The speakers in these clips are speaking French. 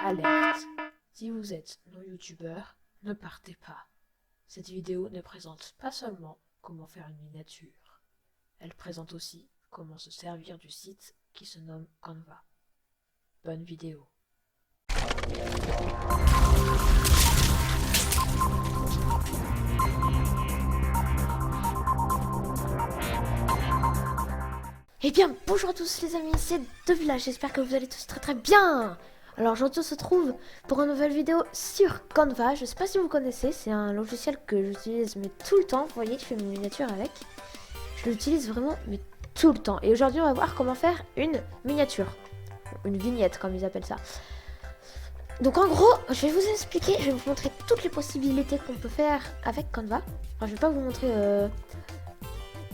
Alerte. Si vous êtes non-youtubeur, ne partez pas. Cette vidéo ne présente pas seulement comment faire une miniature. Elle présente aussi comment se servir du site qui se nomme Canva. Bonne vidéo. Eh bien, bonjour à tous les amis, c'est De Village, j'espère que vous allez tous très très bien. Alors aujourd'hui on se trouve pour une nouvelle vidéo sur Canva. Je sais pas si vous connaissez, c'est un logiciel que j'utilise mais tout le temps. Vous voyez, je fais mes miniatures avec. Je l'utilise vraiment mais tout le temps. Et aujourd'hui on va voir comment faire une miniature. Une vignette comme ils appellent ça. Donc en gros, je vais vous expliquer, je vais vous montrer toutes les possibilités qu'on peut faire avec Canva. Enfin, je vais pas vous montrer...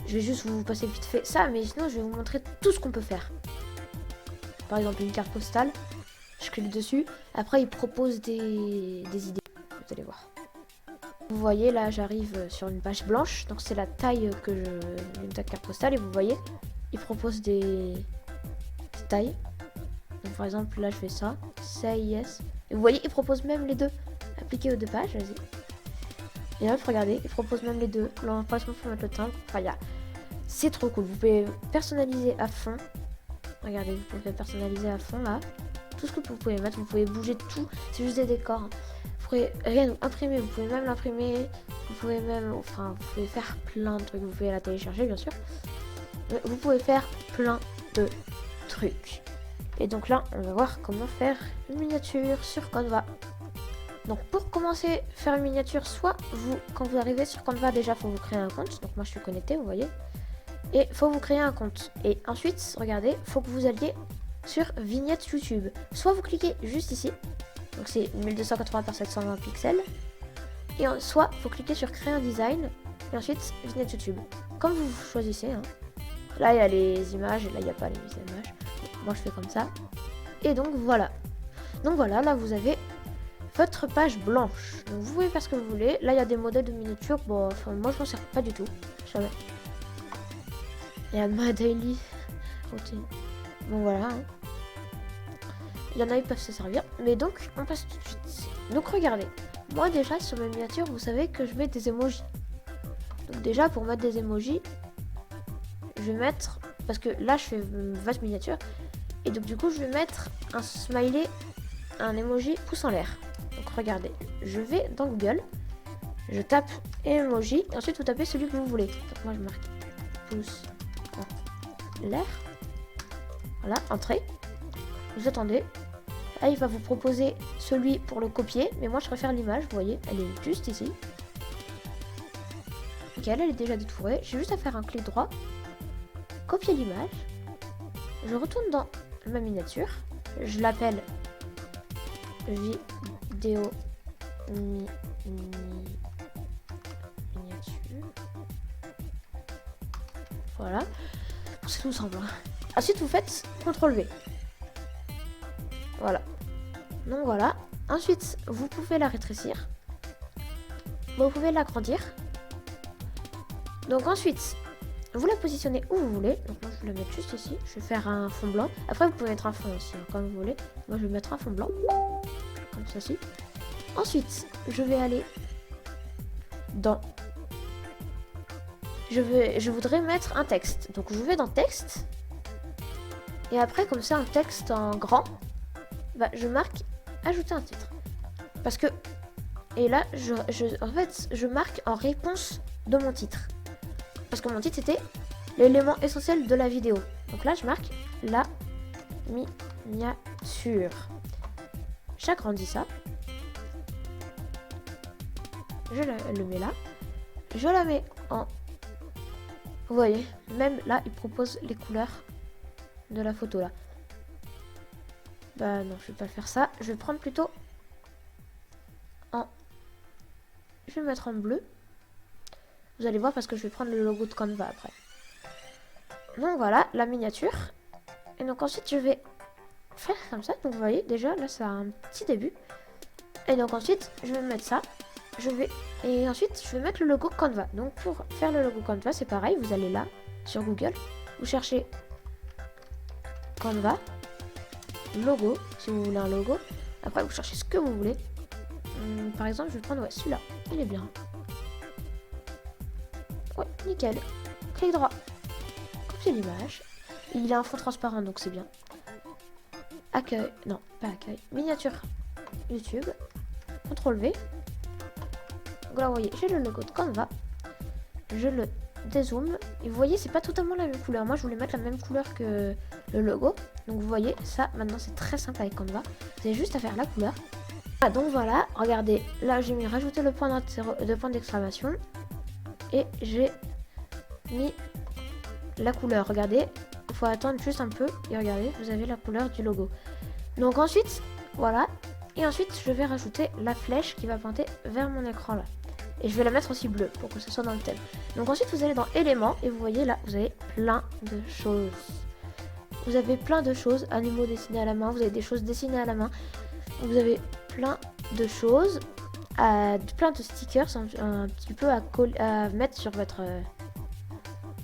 Je vais juste vous passer vite fait ça, mais sinon je vais vous montrer tout ce qu'on peut faire. Par exemple une carte postale, je clique dessus, après il propose des idées, vous allez voir. Vous voyez là j'arrive sur une page blanche, donc c'est la taille que je... une carte postale, et vous voyez, il propose des tailles. Donc par exemple là je fais ça, say yes, et vous voyez il propose même les deux, appliquer aux deux pages, vas-y. Et là regardez, il propose même les deux, l'emplacement pour mettre le timbre, enfin il y a... C'est trop cool, vous pouvez personnaliser à fond. Regardez, vous pouvez personnaliser à fond là. Tout ce que vous pouvez mettre, vous pouvez bouger tout. C'est juste des décors. Vous pouvez rien imprimer, vous pouvez même l'imprimer. Vous pouvez même, enfin, vous pouvez faire plein de trucs. Vous pouvez la télécharger bien sûr. Mais vous pouvez faire plein de trucs. Et donc là, on va voir comment faire une miniature sur Canva. Donc pour commencer à faire une miniature, soit vous, quand vous arrivez sur Canva, déjà, il faut vous créer un compte. Donc moi, je suis connectée, vous voyez. Et faut vous créer un compte. Et ensuite, regardez, faut que vous alliez sur vignette YouTube. Soit vous cliquez juste ici. Donc c'est 1280 par 720 pixels. Et soit faut cliquer sur créer un design. Et ensuite vignette YouTube. Comme vous choisissez. Hein. Là il y a les images. Et là il n'y a pas les images. Moi je fais comme ça. Et donc voilà. Donc voilà, là vous avez votre page blanche. Donc vous pouvez faire ce que vous voulez. Là il y a des modèles de miniatures. Bon, enfin, moi je m'en sers pas du tout. Jamais. Il y a ma daily routine. Bon voilà. Hein. Il y en a qui peuvent se servir. Mais donc, on passe tout de suite. Donc regardez. Moi déjà, sur mes miniatures, vous savez que je mets des emojis. Donc déjà, pour mettre des emojis, je vais mettre... Parce que là, je fais une vaste miniature. Et donc du coup, je vais mettre un smiley, un emoji pouce en l'air. Donc regardez. Je vais dans Google. Je tape emoji. Et ensuite, vous tapez celui que vous voulez. Donc moi, je marque pouce l'air. Voilà, entrée. Vous attendez. Là, il va vous proposer celui pour le copier. Mais moi, je préfère l'image. Vous voyez, elle est juste ici. Ok, elle est déjà détourée. J'ai juste à faire un clic droit. Copier l'image. Je retourne dans ma miniature. Je l'appelle vidéo miniature. Voilà. C'est tout simple. Ensuite, vous faites CTRL V. Voilà. Donc voilà. Ensuite, vous pouvez la rétrécir. Vous pouvez l'agrandir. Donc ensuite, vous la positionnez où vous voulez. Donc moi, je vais la mettre juste ici. Je vais faire un fond blanc. Après, vous pouvez mettre un fond aussi, hein, comme vous voulez. Moi, je vais mettre un fond blanc. Comme ceci. Ensuite, je vais aller dans... Je voudrais mettre un texte. Donc je vais dans texte. Et après, comme ça, un texte en grand, bah, je marque ajouter un titre. Parce que... Et là, en fait, je marque en réponse de mon titre. Parce que mon titre, c'était l'élément essentiel de la vidéo. Donc là, je marque la miniature. J'agrandis ça. Je le mets là. Je la mets en... Vous voyez, même là, il propose les couleurs de la photo là. Bah non, je vais pas faire ça. Je vais prendre plutôt en... Je vais mettre en bleu. Vous allez voir parce que je vais prendre le logo de Canva après. Donc voilà, la miniature. Et donc ensuite, je vais faire comme ça. Donc vous voyez, déjà, là, ça a un petit début. Et donc ensuite, je vais mettre ça. Et ensuite, je vais mettre le logo Canva. Donc pour faire le logo Canva, c'est pareil. Vous allez là, sur Google. Vous cherchez Canva. Logo, si vous voulez un logo. Après, vous cherchez ce que vous voulez. Par exemple, je vais prendre celui-là. Il est bien. Ouais, nickel. Clic droit. Copier l'image. Il a un fond transparent, donc c'est bien. Accueil. Non, pas accueil. Miniature YouTube. CTRL V. Donc là, vous voyez, j'ai le logo de Canva. Je le dézoome. Et vous voyez, c'est pas totalement la même couleur. Moi, je voulais mettre la même couleur que le logo. Donc, vous voyez, ça, maintenant, c'est très simple avec Canva. Vous avez juste à faire la couleur. Ah, donc voilà, regardez. Là, j'ai mis rajouter le point d'exclamation. Et j'ai mis la couleur. Regardez, il faut attendre juste un peu. Et regardez, vous avez la couleur du logo. Donc ensuite, voilà. Et ensuite, je vais rajouter la flèche qui va pointer vers mon écran là. Et je vais la mettre aussi bleue pour que ce soit dans le thème. Donc ensuite, vous allez dans éléments et vous voyez là, vous avez plein de choses. Vous avez plein de choses, animaux dessinés à la main, vous avez des choses dessinées à la main. Vous avez plein de choses, plein de stickers un petit peu à mettre sur votre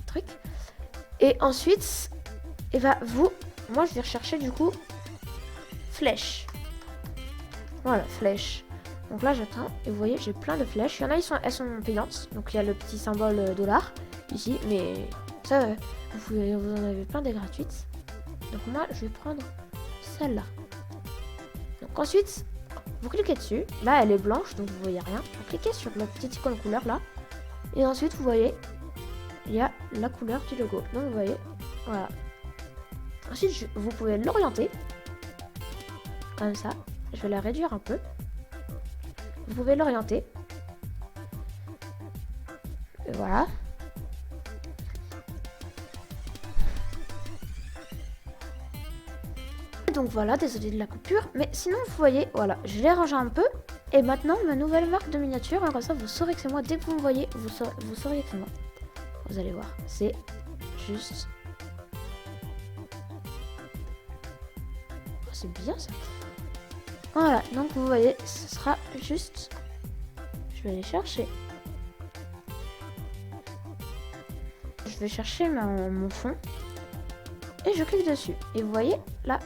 truc. Et ensuite, et bah moi je vais rechercher du coup flèche. Voilà, flèche. Donc là j'attends et vous voyez j'ai plein de flèches. Il y en a elles sont payantes, donc il y a le petit symbole dollar ici, mais ça vous en avez plein des gratuites. Donc moi je vais prendre celle-là. Donc ensuite vous cliquez dessus, là elle est blanche donc vous voyez rien. Vous cliquez sur la petite icône couleur là et ensuite vous voyez il y a la couleur du logo. Donc vous voyez, voilà. Ensuite vous pouvez l'orienter comme ça. Je vais la réduire un peu. Vous pouvez l'orienter. Et voilà. Donc voilà, désolé de la coupure. Mais sinon, vous voyez, voilà, je l'ai rangé un peu. Et maintenant, ma nouvelle marque de miniature, comme ça, vous saurez que c'est moi. Dès que vous me voyez, vous saurez que c'est moi. Vous allez voir, c'est juste... Oh, c'est bien ça. Voilà, donc vous voyez, ce sera juste... Je vais aller chercher. Je vais chercher mon fond. Et je clique dessus. Et vous voyez, là,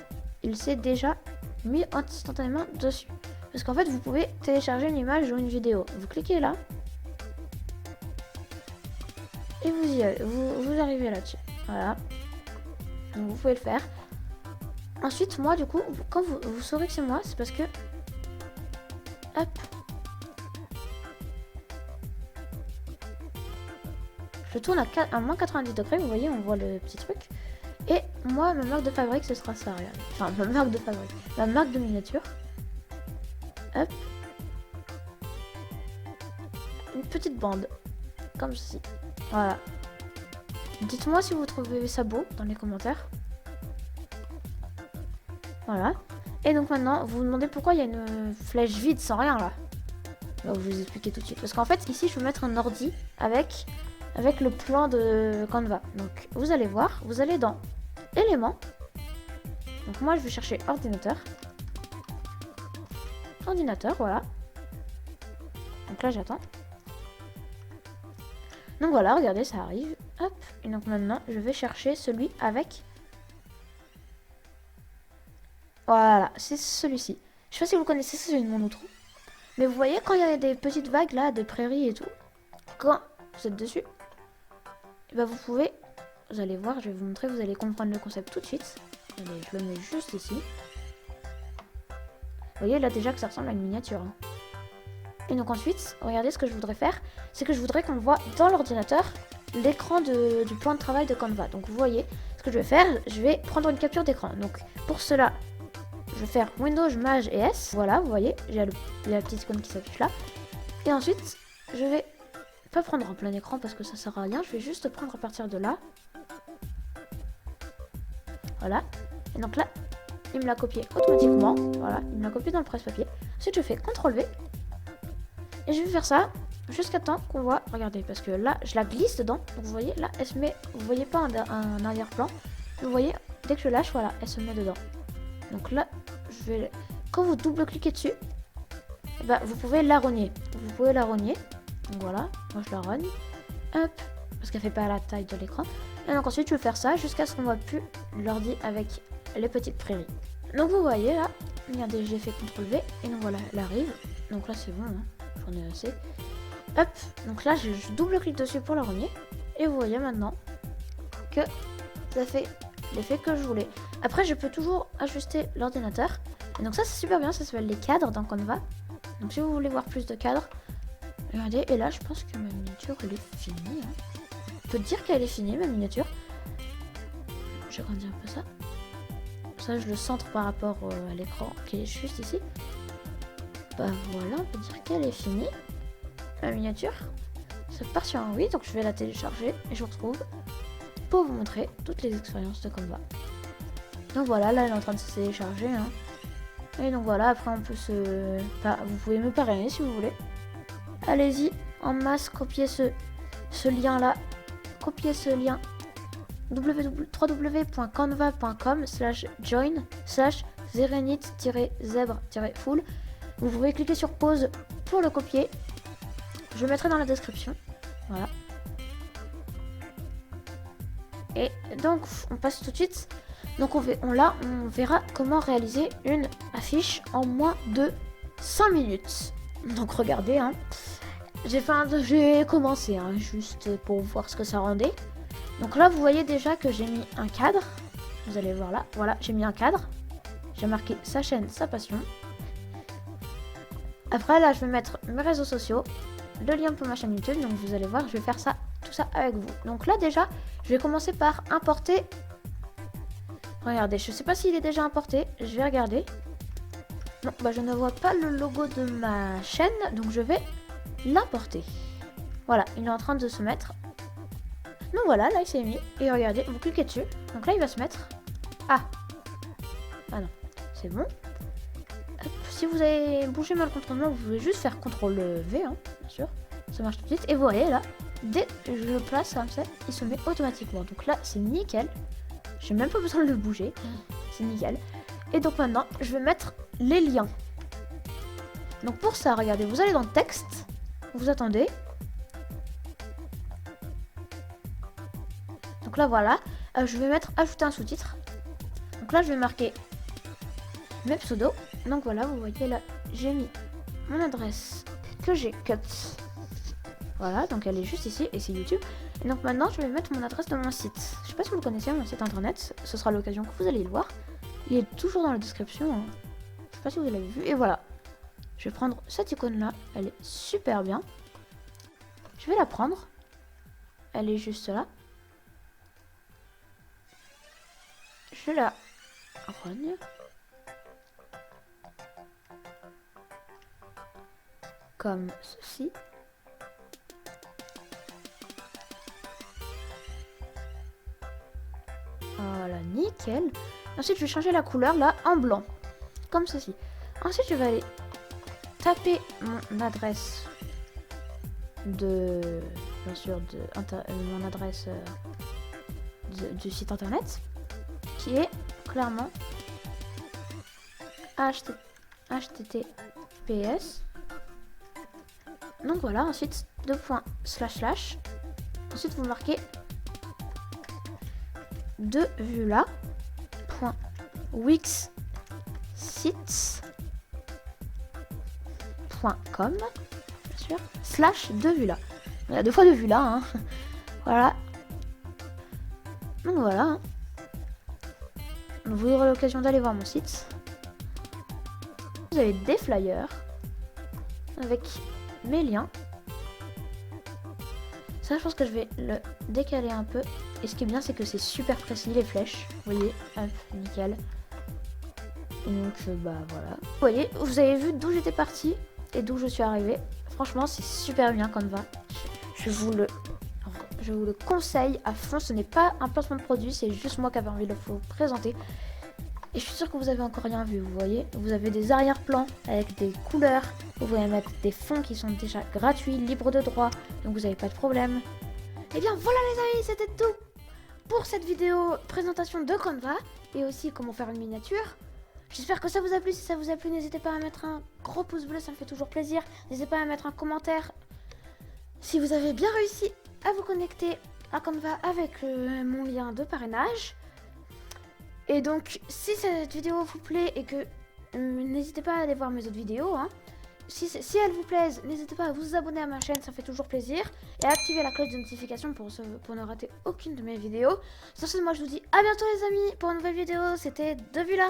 il s'est déjà mis instantanément dessus. Parce qu'en fait, vous pouvez télécharger une image ou une vidéo. Vous cliquez là. Et vous y allez, vous arrivez là-dessus. Voilà. Donc vous pouvez le faire. Ensuite, moi, du coup, quand vous saurez que c'est moi, c'est parce que... Hop. Je tourne à moins 90 degrés, vous voyez, on voit le petit truc. Et moi, ma marque de fabrique, ce sera ça, regarde. Enfin, ma marque de fabrique. Ma marque de miniature. Hop. Une petite bande. Comme ceci. Voilà. Dites-moi si vous trouvez ça beau dans les commentaires. Voilà. Et donc maintenant, vous vous demandez pourquoi il y a une flèche vide sans rien là. Là, je vais vous expliquer tout de suite. Parce qu'en fait, ici, je vais mettre un ordi avec le plan de Canva. Donc, vous allez voir, vous allez dans éléments. Donc, moi, je vais chercher ordinateur. Ordinateur, voilà. Donc là, j'attends. Donc voilà, regardez, ça arrive. Hop. Et donc maintenant, je vais chercher celui avec... Voilà, c'est celui-ci. Je sais pas si vous connaissez, c'est celui de mon outro. Mais vous voyez, quand il y a des petites vagues là, des prairies et tout, quand vous êtes dessus, et ben vous allez voir, je vais vous montrer, vous allez comprendre le concept tout de suite. Allez, je le mets juste ici. Vous voyez là déjà que ça ressemble à une miniature. Hein. Et donc ensuite, regardez ce que je voudrais faire, c'est que je voudrais qu'on voit dans l'ordinateur l'écran du plan de travail de Canva. Donc vous voyez, ce que je vais faire, je vais prendre une capture d'écran. Donc pour cela, je vais faire Windows, Maj et S. Voilà, vous voyez, j'ai la petite icône qui s'affiche là. Et ensuite, je vais pas prendre en plein écran parce que ça sert à rien. Je vais juste prendre à partir de là. Voilà. Et donc là, il me l'a copié automatiquement. Voilà, il me l'a copié dans le presse-papier. Ensuite, je fais CTRL V. Et je vais faire ça jusqu'à temps qu'on voit. Regardez, parce que là, je la glisse dedans. Donc vous voyez, là, elle se met. Vous voyez pas un arrière-plan. Vous voyez, dès que je lâche, voilà, elle se met dedans. Donc là, je vais... Quand vous double-cliquez dessus, bah, vous pouvez la rogner. Vous pouvez la rogner. Donc voilà, moi je la rogne. Hop, parce qu'elle fait pas la taille de l'écran. Et donc ensuite, je vais faire ça jusqu'à ce qu'on voit plus l'ordi avec les petites prairies. Donc vous voyez là, Regardez, j'ai fait CTRL V et donc voilà, elle arrive. Donc là c'est bon, hein. J'en ai assez. Hop, donc là je double-clique dessus pour la remettre. Et vous voyez maintenant que ça fait l'effet que je voulais. Après je peux toujours ajuster l'ordinateur. Et donc ça c'est super bien, ça s'appelle les cadres dans Canva. Donc si vous voulez voir plus de cadres, regardez. Et là je pense que ma miniature elle est finie, hein. On peut dire qu'elle est finie ma miniature. J'agrandis un peu ça. Ça je le centre par rapport à l'écran qui est juste ici. Bah voilà, on peut dire qu'elle est finie. Ma miniature. Ça part sur un oui, donc je vais la télécharger et je vous retrouve pour vous montrer toutes les expériences de Canva. Donc voilà, là elle est en train de se télécharger, hein. Et donc voilà, après on peut se... Enfin, vous pouvez me parrainer si vous voulez. Allez-y, en masse, copiez ce lien là. Copiez ce lien www.canva.com/join/zerenit-zèbre-full. Vous pouvez cliquer sur pause pour le copier. Je le mettrai dans la description. Voilà. Et donc on passe tout de suite. Donc on verra comment réaliser une affiche en moins de 5 minutes. Donc regardez, hein. J'ai commencé, hein, juste pour voir ce que ça rendait. Donc là vous voyez déjà que j'ai mis un cadre. Vous allez voir là, voilà, j'ai mis un cadre. J'ai marqué sa chaîne, sa passion. Après là je vais mettre mes réseaux sociaux, le lien pour ma chaîne YouTube. Donc vous allez voir, je vais faire ça, tout ça avec vous. Donc là déjà, je vais commencer par importer. Regardez, je sais pas s'il est déjà importé, je vais regarder. Non, bah je ne vois pas le logo de ma chaîne, donc je vais l'importer. Voilà, il est en train de se mettre. Donc voilà, là il s'est mis. Et regardez, vous cliquez dessus. Donc là il va se mettre. Ah non, c'est bon. Hop, si vous avez bougé mal le contrôle, vous pouvez juste faire CTRL V, hein, bien sûr. Ça marche tout de suite. Et vous voyez là, dès que je le place comme ça, il se met automatiquement. Donc là c'est nickel. J'ai même pas besoin de le bouger. C'est nickel. Et donc maintenant, je vais mettre les liens. Donc pour ça, regardez, vous allez dans texte. Vous attendez. Donc là, voilà. Je vais mettre ajouter un sous-titre. Donc là, je vais marquer mes pseudos. Donc voilà, vous voyez là, j'ai mis mon adresse que j'ai cut. Voilà, donc elle est juste ici et c'est YouTube. Et donc maintenant, je vais mettre mon adresse de mon site. Je sais pas si vous le connaissez, mon site internet. Ce sera l'occasion que vous allez le voir. Il est toujours dans la description, hein. Je sais pas si vous l'avez vu. Et voilà. Je vais prendre cette icône là. Elle est super bien. Je vais la prendre. Elle est juste là. Je la rogne. Comme ceci. Voilà, nickel. Ensuite, je vais changer la couleur là en blanc. Comme ceci. Ensuite, je vais aller taper mon adresse de... Bien sûr, mon adresse du site internet. Qui est clairement https. Donc voilà, ensuite, //. Ensuite, vous marquez devula.wixsites.com, bien sûr, /devula. Il y a 2 fois devula, hein. Voilà. Donc voilà, hein. Vous aurez l'occasion d'aller voir mon site. Vous avez des flyers avec mes liens. Ça, je pense que je vais le décaler un peu. Et ce qui est bien, c'est que c'est super précis, les flèches. Vous voyez, hop, nickel. Et donc, bah voilà. Vous voyez, vous avez vu d'où j'étais partie et d'où je suis arrivée. Franchement, c'est super bien Canva. Je vous le conseille à fond. Ce n'est pas un placement de produit, c'est juste moi qui avais envie de vous présenter. Et je suis sûre que vous avez encore rien vu, vous voyez. Vous avez des arrière-plans avec des couleurs. Vous pouvez mettre des fonds qui sont déjà gratuits, libres de droit. Donc vous n'avez pas de problème. Et bien voilà les amis, c'était tout pour cette vidéo présentation de Canva. Et aussi comment faire une miniature. J'espère que ça vous a plu. Si ça vous a plu, n'hésitez pas à mettre un gros pouce bleu, ça me fait toujours plaisir. N'hésitez pas à mettre un commentaire si vous avez bien réussi à vous connecter à Canva avec mon lien de parrainage. Et donc, si cette vidéo vous plaît et que n'hésitez pas à aller voir mes autres vidéos. Hein. Si elles vous plaisent, n'hésitez pas à vous abonner à ma chaîne, ça fait toujours plaisir. Et à activer la cloche de notification pour ne rater aucune de mes vidéos. Sur ce, moi je vous dis à bientôt les amis pour une nouvelle vidéo. C'était Devula.